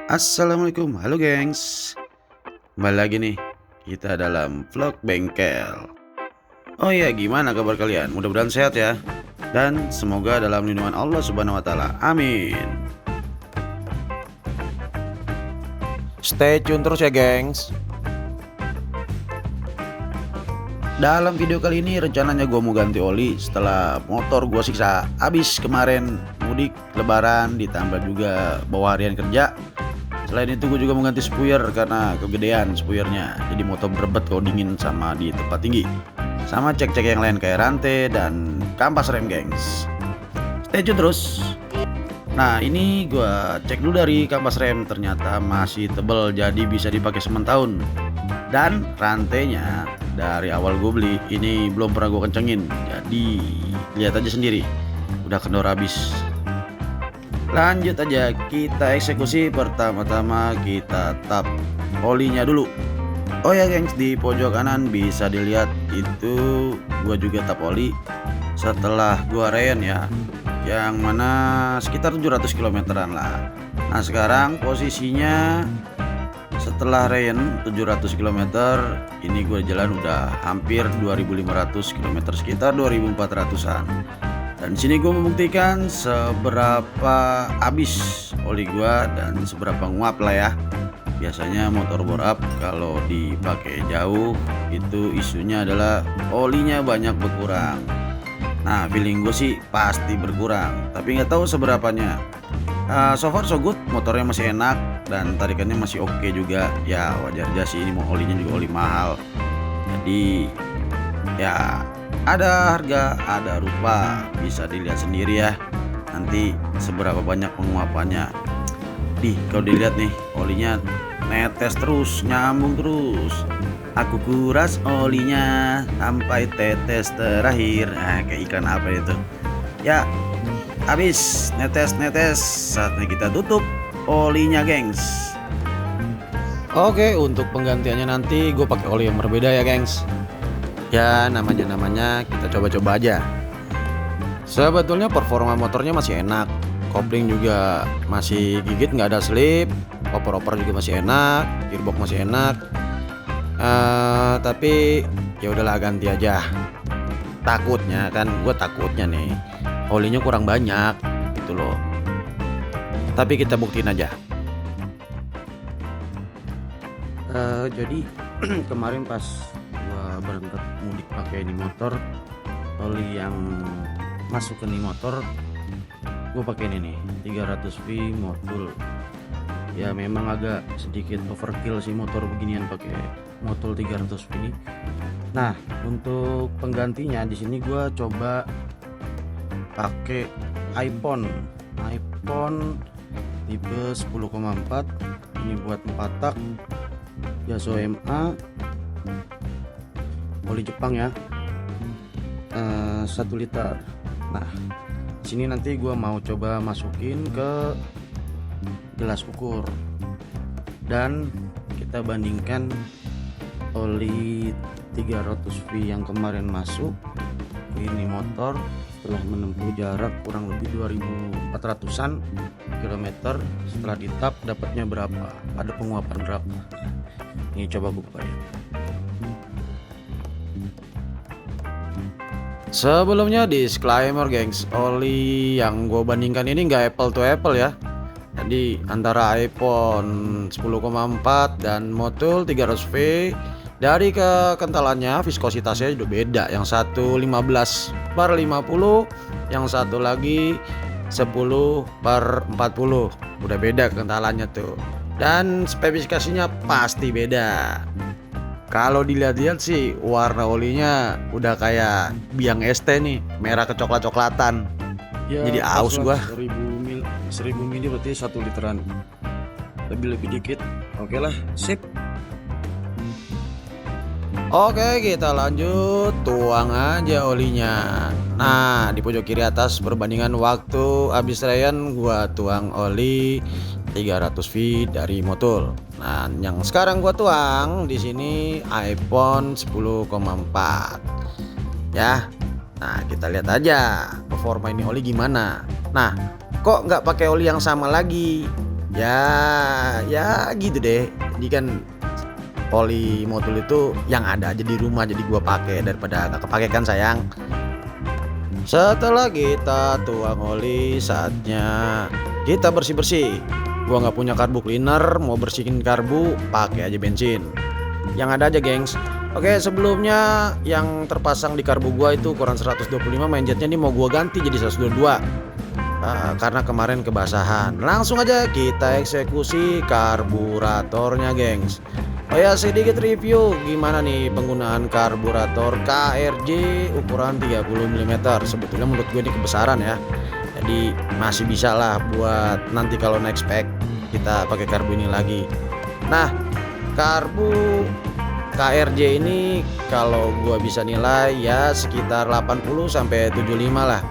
Assalamualaikum, halo gengs. Kembali lagi nih, kita dalam vlog bengkel. Oh iya, gimana kabar kalian? Mudah-mudahan sehat ya. Dan semoga dalam lindungan Allah Subhanahu wa taala. Amin. Stay tune terus ya gengs. Dalam video kali ini rencananya gue mau ganti oli setelah motor gue siksa habis kemarin mudik lebaran, ditambah juga bawa harian kerja. Selain itu gue juga mau ganti spuyer karena kegedean spuyernya, jadi motor berebet kalau dingin sama di tempat tinggi. Sama cek-cek yang lain kayak rantai dan kampas rem gengs. Stay tune terus. Nah ini gue cek dulu dari kampas rem, ternyata masih tebel jadi bisa dipakai sementahun. Dan rantainya dari awal gue beli ini belum pernah gue kencengin, jadi lihat aja sendiri udah kendor habis. Lanjut aja, kita eksekusi. Pertama-tama kita tap olinya dulu. Oh ya gengs, di pojok kanan bisa dilihat itu gua juga tap oli setelah gua rayan ya, yang mana sekitar 700 kilometeran lah. Nah sekarang posisinya setelah rayan 700 km ini gue jalan udah hampir 2500 km, sekitar 2400-an. Dan di sini gue membuktikan seberapa habis oli gue dan seberapa nguap lah ya. Biasanya motor bore up kalau dipakai jauh itu isunya adalah olinya banyak berkurang. Nah feeling gue sih pasti berkurang, tapi nggak tahu seberapanya. So far so good, motornya masih enak dan tarikannya masih oke juga. Ya wajar aja sih, ini mau olinya juga oli mahal. Jadi ya ada harga, ada rupa, bisa dilihat sendiri ya. Nanti seberapa banyak penguapannya. Nih kalau dilihat nih, olinya netes terus, nyambung terus. Aku kuras olinya sampai tetes terakhir. Nah, kayak iklan apa itu? Ya, habis netes-netes, saatnya kita tutup olinya gengs. Oke, untuk penggantiannya nanti gue pakai oli yang berbeda ya gengs. Ya namanya kita coba-coba aja. Sebetulnya performa motornya masih enak, kopling juga masih gigit nggak ada slip, oper-oper juga masih enak, gearbox masih enak. Tapi ya udahlah ganti aja. Takutnya kan, gue takutnya nih olinya kurang banyak gitu loh. Tapi kita buktiin aja. Jadi kemarin pas gua berangkat mudik pakai ini motor, oli yang masuk ke ini motor gua pakai ini nih 300V modul. Ya memang agak sedikit overkill sih motor beginian pakai modul 300V ini. Nah untuk penggantinya di sini gua coba pakai iPhone tipe 10,4, ini buat 4 tak Yaso MA, oli Jepang ya, 1 liter. Nah sini nanti gua mau coba masukin ke gelas ukur dan kita bandingkan oli 300V yang kemarin masuk ini motor setelah menempuh jarak kurang lebih 2400-an kilometer. Setelah ditap dapatnya berapa, ada penguapan berapa. Ini coba buka ya. Sebelumnya disclaimer gengs, oli yang gue bandingkan ini nggak apple to apple ya. Jadi antara iPhone 10,4 dan Motul 300V dari kekentalannya, viskositasnya udah beda. Yang satu 15/50, yang satu lagi 10/40, udah beda kekentalannya tuh. Dan spesifikasinya pasti beda. Kalau dilihat-lihat sih warna olinya udah kayak biang ST nih, merah kecoklat-coklatan. Ya, jadi aus gua. 1000 mili berarti 1 literan. Lebih dikit. Oke lah, sip. Oke, kita lanjut tuang aja olinya. Nah, di pojok kiri atas perbandingan waktu habis rayan gua tuang oli 300V dari Motul. Nah, yang sekarang gua tuang di sini iPhone 10,4. Ya. Nah, kita lihat aja performa ini oli gimana. Nah, kok nggak pakai oli yang sama lagi? Ya, ya gitu deh. Jadi kan oli motul itu yang ada aja di rumah jadi gua pakai daripada nggak kepake kan sayang. Setelah kita tuang oli, saatnya kita bersih-bersih. Gua nggak punya karbu cleaner, mau bersihin karbu pakai aja bensin. Yang ada aja, gengs. Oke, sebelumnya yang terpasang di karbu gua itu ukuran 125, main-jetnya ini mau gua ganti jadi 122. Karena kemarin kebasahan. Langsung aja kita eksekusi karburatornya, gengs. Oh ya, sedikit review gimana nih penggunaan karburator KRJ ukuran 30 mm. Sebetulnya menurut gue ini kebesaran ya. Jadi masih bisa lah buat nanti kalau naik spek kita pakai karbu ini lagi. Nah, karbu KRJ ini kalau gua bisa nilai ya sekitar 80 sampai 75 lah.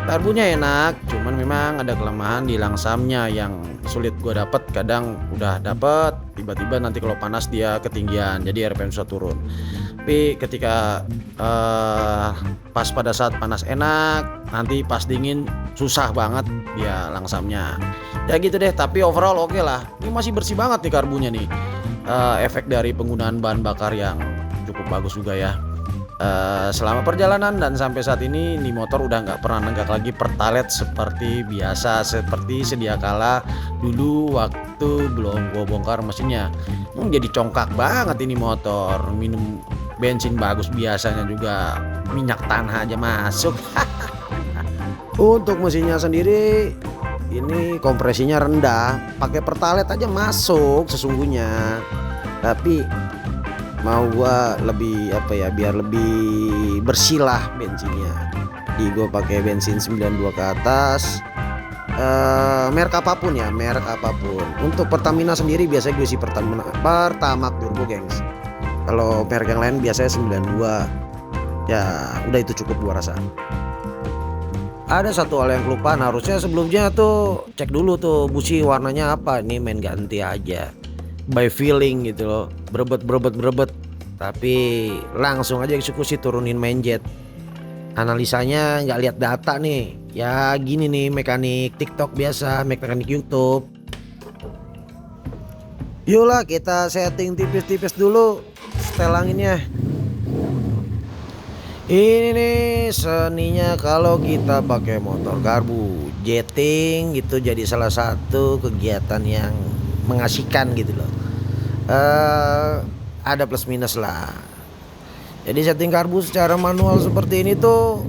Karbunya enak, cuman memang ada kelemahan di langsamnya yang sulit gua dapet. Kadang udah dapet, tiba-tiba nanti kalau panas dia ketinggian, jadi RPM susah turun. Tapi ketika pas pada saat panas enak, nanti pas dingin susah banget dia langsamnya. Ya gitu deh, tapi overall oke lah. Ini masih bersih banget nih karbunya nih. Efek dari penggunaan bahan bakar yang cukup bagus juga ya. Selama perjalanan dan sampai saat ini motor udah nggak pernah nenggak lagi pertalite seperti biasa, seperti sedia kala dulu waktu belum gua bongkar mesinnya. Jadi congkak banget ini motor, minum bensin bagus biasanya juga minyak tanah aja masuk. Untuk mesinnya sendiri ini kompresinya rendah, pakai pertalite aja masuk sesungguhnya. Tapi mau gua lebih biar lebih bersih lah bensinnya. Di gua pakai bensin 92 ke atas. Merek apapun ya, merek apapun. Untuk Pertamina sendiri biasanya gue isi Pertamax Turbo, gengs. Kalau merek yang lain biasanya 92. Ya udah itu cukup gua rasa. Ada satu hal yang kelupaan, harusnya sebelumnya tuh cek dulu tuh busi warnanya apa. Ini main ganti aja by feeling gitu loh, berebet. Tapi langsung aja eksekusi, turunin main jet. Analisanya nggak lihat data nih. Ya gini nih mekanik TikTok biasa, mekanik YouTube. Yolah kita setting tipis-tipis dulu setelanginnya. Ini nih seninya kalau kita pakai motor karbu. Jetting itu jadi salah satu kegiatan yang mengasihkan gitu loh. Ada plus minus lah. Jadi setting karbu secara manual seperti ini tuh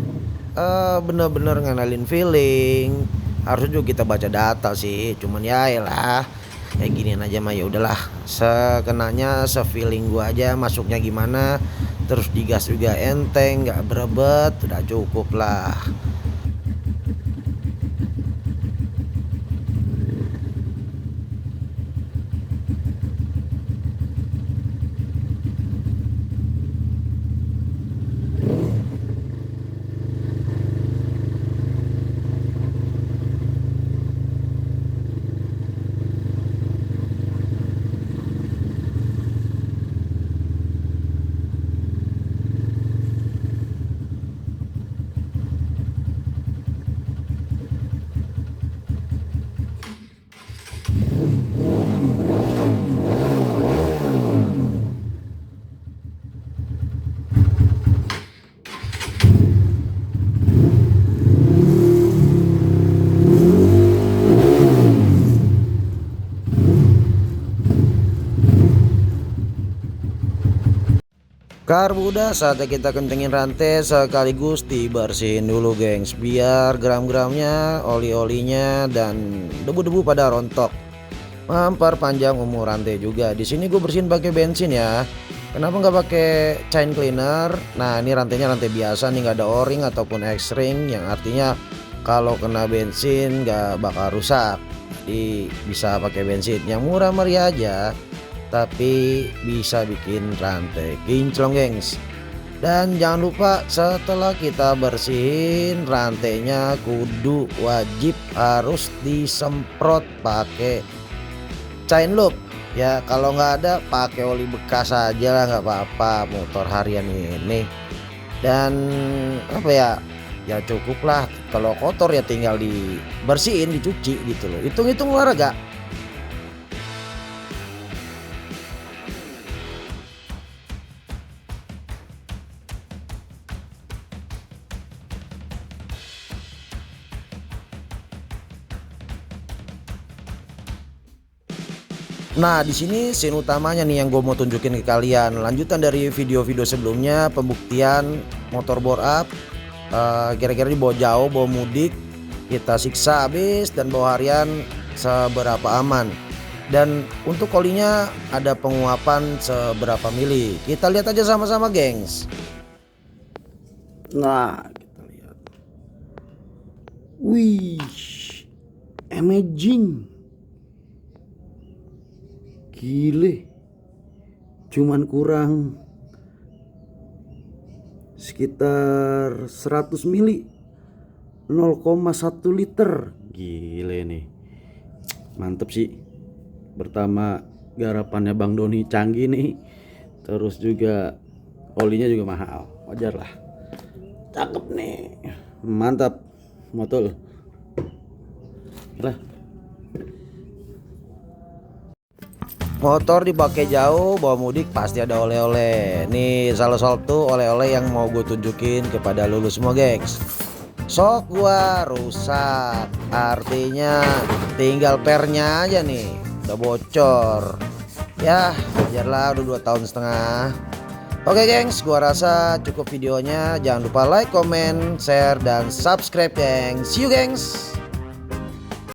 bener-bener nganalin feeling. Harusnya juga kita baca data sih. Cuman ya elah, kayak ginian aja mah ya udahlah. Sekenanya se-feeling gua aja masuknya gimana. Terus digas juga enteng, nggak berebet, udah cukup lah. Karbu udah, saatnya kita kencengin rantai sekaligus dibersihin dulu, gengs, biar gram-gramnya, oli-olinya dan debu-debu pada rontok. Memperpanjang umur rantai juga. Di sini gue bersihin pakai bensin ya. Kenapa nggak pakai chain cleaner? Nah ini rantainya rantai biasa nih, nggak ada o-ring ataupun X-ring, yang artinya kalau kena bensin nggak bakal rusak. Jadi bisa pakai bensin yang murah meriah aja, tapi bisa bikin rantai kinclong, gengs. Dan jangan lupa setelah kita bersihin rantainya kudu wajib harus disemprot pakai chain loop ya. Kalau nggak ada pakai oli bekas aja lah, nggak apa-apa motor harian ini. Dan ya cukup lah. Kalau kotor ya tinggal dibersihin, dicuci gitu loh. Hitung-hitung olahraga. Nah, di sini scene utamanya nih yang gue mau tunjukin ke kalian. Lanjutan dari video-video sebelumnya, pembuktian motor bore up. Kira-kira dibawa jauh, bawa mudik, kita siksa habis dan bawa harian seberapa aman. Dan untuk olinya ada penguapan seberapa mili. Kita lihat aja sama-sama, gengs. Nah, kita lihat. Wih, amazing. Gile, cuman kurang sekitar 100 mili, 0,1 liter. Gile nih, mantep sih. Pertama garapannya Bang Doni canggih nih, terus juga olinya juga mahal, wajar lah. Cakep nih, mantap motor lah. Motor dipakai jauh, bawa mudik pasti ada oleh-oleh. Nih salah satu oleh-oleh yang mau gue tunjukin kepada lulu semua, gengs. Sok gua rusak, artinya tinggal pernya aja nih, udah bocor. Ya wajarlah, udah 2,5 tahun. Oke gengs, gua rasa cukup videonya. Jangan lupa like, comment, share, dan subscribe, gengs. See you gengs.